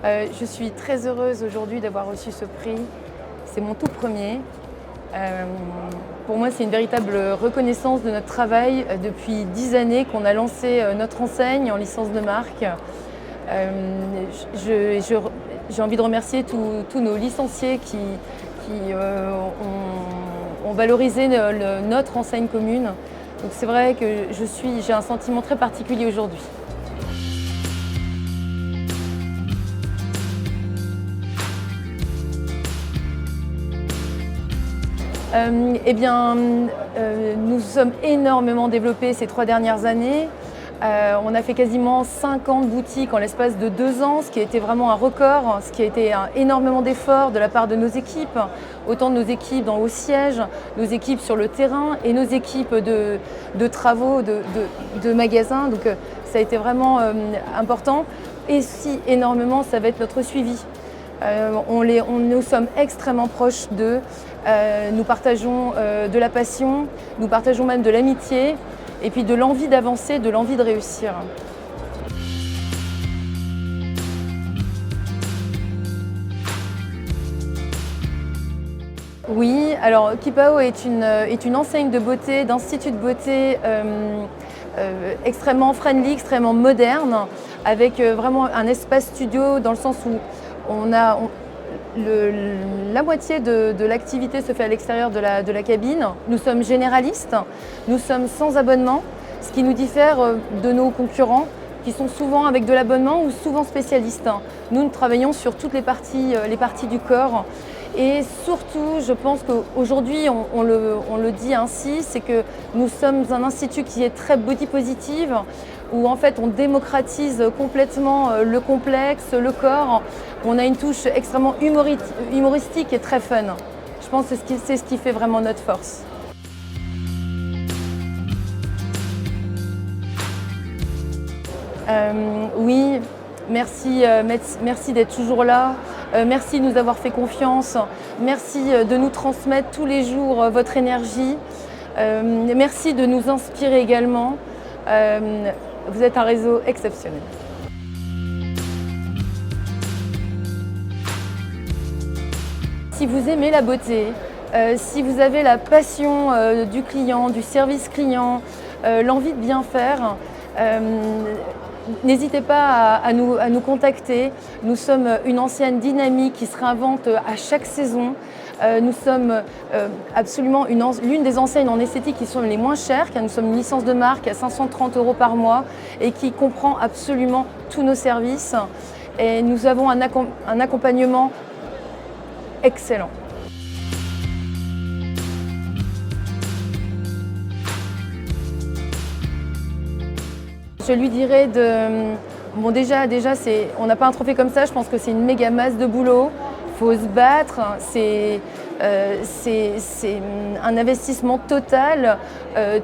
Je suis très heureuse aujourd'hui d'avoir reçu ce prix. C'est mon tout premier. Pour moi, c'est une véritable reconnaissance de notre travail depuis 10 années qu'on a lancé notre enseigne en licence de marque. J'ai envie de remercier tous nos licenciés qui ont valorisé notre enseigne commune. Donc c'est vrai que j'ai un sentiment très particulier aujourd'hui. Nous sommes énormément développés ces 3 dernières années. On a fait quasiment 50 boutiques en l'espace de 2 ans, ce qui a été vraiment un record, ce qui a été énormément d'efforts de la part de nos équipes, autant de nos équipes au siège, nos équipes sur le terrain et nos équipes de travaux, de magasins. Donc ça a été vraiment important. Et si énormément, ça va être notre suivi. Nous sommes extrêmement proches d'eux, nous partageons de la passion, nous partageons même de l'amitié et puis de l'envie d'avancer, de l'envie de réussir. Oui, alors Kipao est une enseigne de beauté, d'institut de beauté extrêmement friendly, extrêmement moderne, avec vraiment un espace studio dans le sens où la moitié de l'activité se fait à l'extérieur de la cabine. Nous sommes généralistes, nous sommes sans abonnement, ce qui nous diffère de nos concurrents qui sont souvent avec de l'abonnement ou souvent spécialistes. Nous travaillons sur toutes les parties du corps. Et surtout, je pense qu'aujourd'hui, on le dit ainsi, c'est que nous sommes un institut qui est très body positive, où en fait on démocratise complètement le complexe, le corps. On a une touche extrêmement humoristique et très fun. Je pense que c'est ce qui fait vraiment notre force. Oui, merci d'être toujours là. Merci de nous avoir fait confiance. Merci de nous transmettre tous les jours votre énergie. Merci de nous inspirer également. Vous êtes un réseau exceptionnel. Si vous aimez la beauté, si vous avez la passion du client, du service client, l'envie de bien faire, n'hésitez pas à nous contacter. Nous sommes une enseigne dynamique qui se réinvente à chaque saison. Nous sommes absolument l'une des enseignes en esthétique qui sont les moins chères, car nous sommes une licence de marque à 530 € par mois et qui comprend absolument tous nos services. Et nous avons un accompagnement excellent. Je lui dirais déjà on n'a pas un trophée comme ça, je pense que c'est une méga masse de boulot. Il faut se battre, c'est un investissement total,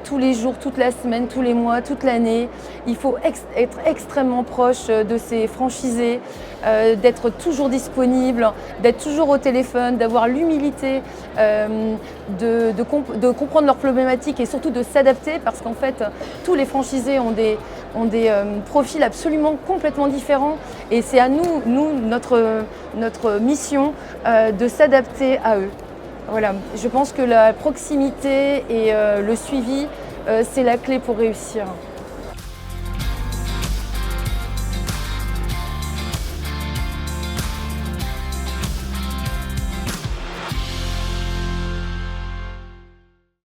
tous les jours, toute la semaine, tous les mois, toute l'année. Il faut être extrêmement proche de ses franchisés, d'être toujours disponible, d'être toujours au téléphone, d'avoir l'humilité de comprendre leurs problématiques et surtout de s'adapter, parce qu'en fait, tous les franchisés ont des profils absolument complètement différents et c'est à notre mission de s'adapter à eux. Voilà, je pense que la proximité et le suivi, c'est la clé pour réussir.